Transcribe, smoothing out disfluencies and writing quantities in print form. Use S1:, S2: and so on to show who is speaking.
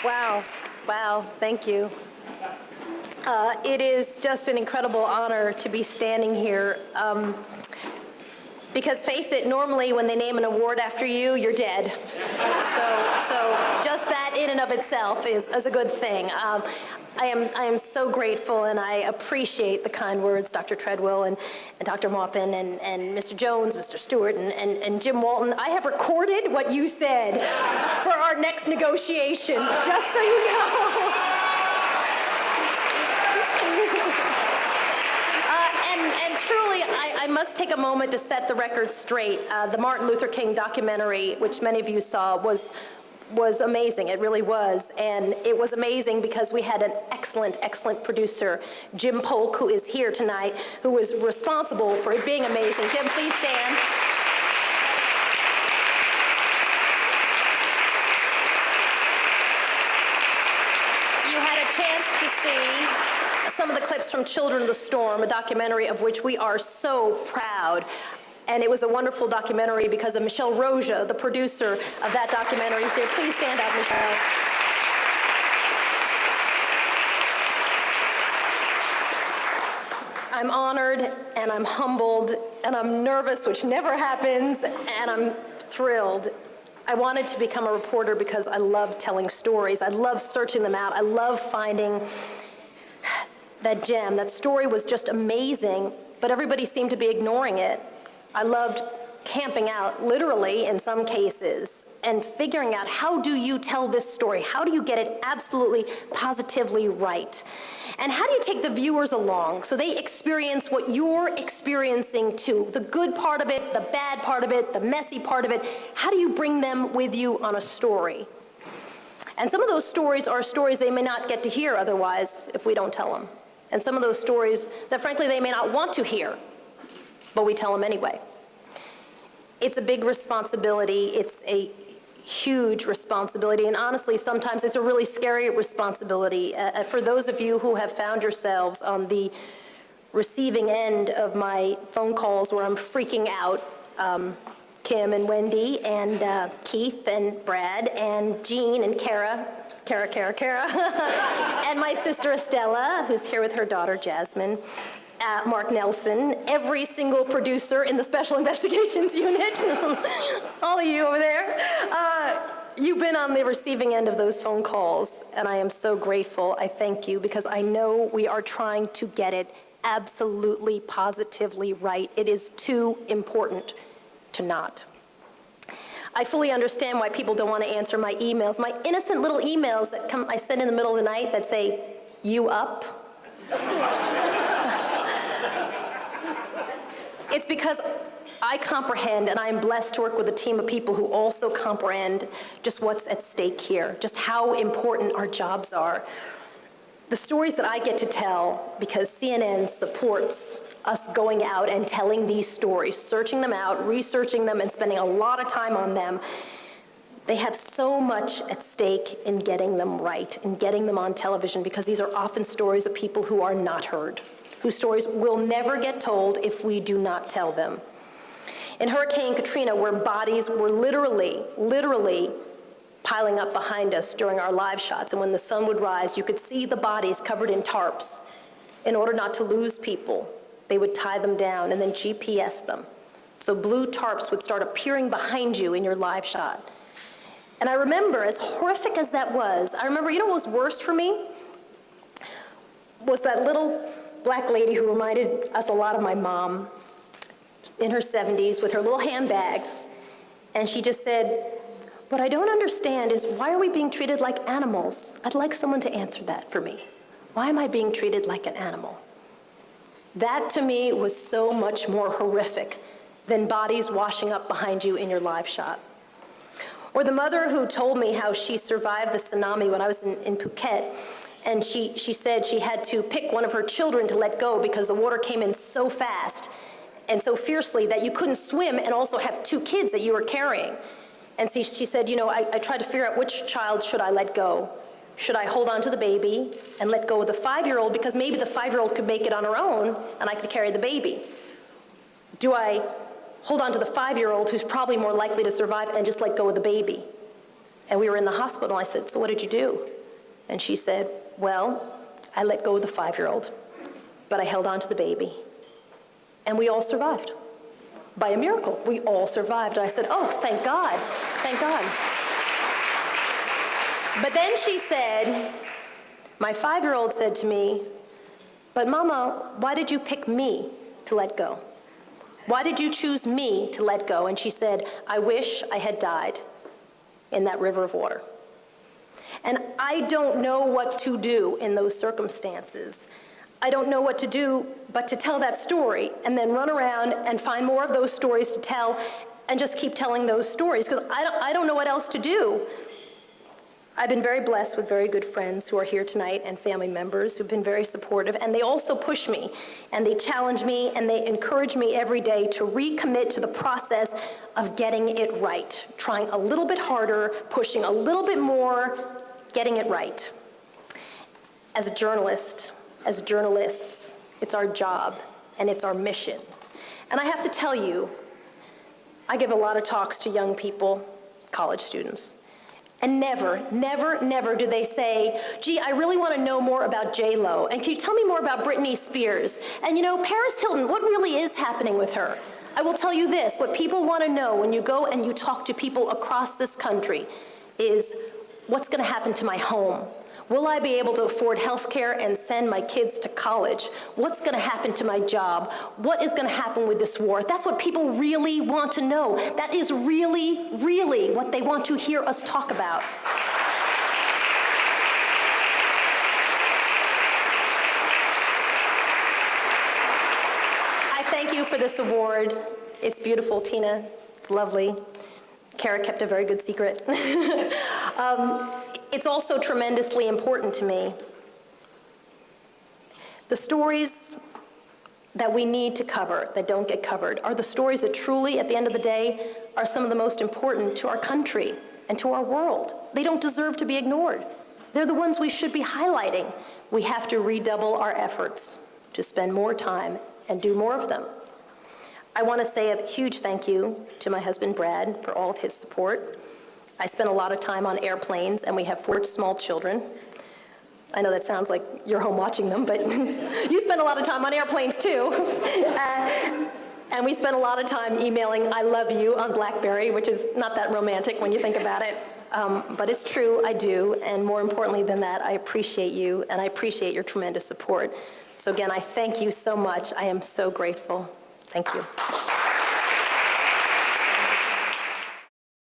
S1: Wow, wow, thank you. It is just an incredible honor to be standing here. Because face it, normally when they name an award after you, you're dead. So just that in and of itself is a good thing. I am so grateful, and I appreciate the kind words, Dr. Treadwell and Dr. Maupin and Mr. Jones, Mr. Stewart, and Jim Walton. I have recorded what you said for our next negotiation, just so you know. And truly, I must take a moment to set the record straight. The Martin Luther King documentary, which many of you saw, was amazing. It really was. And it was amazing because we had an excellent, excellent producer, Jim Polk, who is here tonight, who was responsible for it being amazing. Jim, please stand. You had a chance to see some of the clips from Children of the Storm, a documentary of which we are so proud. And it was a wonderful documentary because of Michelle Roja, the producer of that documentary. So please stand up, Michelle. I'm honored, and I'm humbled, and I'm nervous, which never happens, and I'm thrilled. I wanted to become a reporter because I love telling stories. I love searching them out. I love finding that gem. That story was just amazing, but everybody seemed to be ignoring it. I loved camping out, literally in some cases, and figuring out, how do you tell this story? How do you get it absolutely, positively right? And how do you take the viewers along so they experience what you're experiencing too? The good part of it, the bad part of it, the messy part of it. How do you bring them with you on a story? And some of those stories are stories they may not get to hear otherwise if we don't tell them. And some of those stories that frankly they may not want to hear, but we tell them anyway. It's a big responsibility. It's a huge responsibility. And honestly, sometimes it's a really scary responsibility. For those of you who have found yourselves on the receiving end of my phone calls where I'm freaking out, Kim and Wendy and Keith and Brad and Jean and Kara, and my sister Estella, who's here with her daughter Jasmine, Mark Nelson, every single producer in the Special Investigations Unit, all of you over there. You've been on the receiving end of those phone calls, and I am so grateful. I thank you because I know we are trying to get it absolutely, positively right. It is too important to not. I fully understand why people don't want to answer my emails, my innocent little emails that I send in the middle of the night that say, "You up?" It's because I comprehend, and I am blessed to work with a team of people who also comprehend just what's at stake here, just how important our jobs are. The stories that I get to tell, because CNN supports us going out and telling these stories, searching them out, researching them, and spending a lot of time on them, they have so much at stake in getting them right, in getting them on television, because these are often stories of people who are not heard, whose stories will never get told if we do not tell them. In Hurricane Katrina, where bodies were literally piling up behind us during our live shots, and when the sun would rise, you could see the bodies covered in tarps. In order not to lose people, they would tie them down and then GPS them. So blue tarps would start appearing behind you in your live shot. And I remember, as horrific as that was, you know what was worse for me? Was that little black lady who reminded us a lot of my mom in her 70s with her little handbag. And she just said, "What I don't understand is, why are we being treated like animals? I'd like someone to answer that for me. Why am I being treated like an animal?" That to me was so much more horrific than bodies washing up behind you in your live shot. Or the mother who told me how she survived the tsunami when I was in Phuket, and she said she had to pick one of her children to let go because the water came in so fast and so fiercely that you couldn't swim and also have two kids that you were carrying. And so she said, I tried to figure out which child should I let go. Should I hold on to the baby and let go of the 5-year-old, because maybe the 5-year-old could make it on her own and I could carry the baby? Do I hold on to the 5-year-old who's probably more likely to survive and just let go of the baby? And we were in the hospital. I said, "So what did you do?" And she said, well, I let go of the 5-year-old, but I held on to the baby. And we all survived. By a miracle, we all survived. And I said, oh, thank God, thank God. But then she said, my 5-year-old said to me, but Mama, why did you pick me to let go? Why did you choose me to let go? And she said, I wish I had died in that river of water. And I don't know what to do in those circumstances. I don't know what to do but to tell that story and then run around and find more of those stories to tell and just keep telling those stories, because I don't know what else to do. I've been very blessed with very good friends who are here tonight and family members who've been very supportive, and they also push me and they challenge me and they encourage me every day to recommit to the process of getting it right, trying a little bit harder, pushing a little bit more, getting it right. As a journalist, as journalists, it's our job and it's our mission. And I have to tell you, I give a lot of talks to young people, college students. And never, never, never do they say, gee, I really want to know more about J-Lo. And can you tell me more about Britney Spears? And you know, Paris Hilton, what really is happening with her? I will tell you this, what people want to know when you go and you talk to people across this country is, what's going to happen to my home? Will I be able to afford health care and send my kids to college? What's going to happen to my job? What is going to happen with this war? That's what people really want to know. That is really, really what they want to hear us talk about. I thank you for this award. It's beautiful, Tina. It's lovely. Kara kept a very good secret. It's also tremendously important to me. The stories that we need to cover, that don't get covered, are the stories that truly, at the end of the day, are some of the most important to our country and to our world. They don't deserve to be ignored. They're the ones we should be highlighting. We have to redouble our efforts to spend more time and do more of them. I want to say a huge thank you to my husband, Brad, for all of his support. I spent a lot of time on airplanes, and we have 4 small children. I know that sounds like you're home watching them, but you spend a lot of time on airplanes, too. And we spent a lot of time emailing I love you on BlackBerry, which is not that romantic when you think about it. But it's true, I do. And more importantly than that, I appreciate you, and I appreciate your tremendous support. So again, I thank you so much. I am so grateful. Thank you.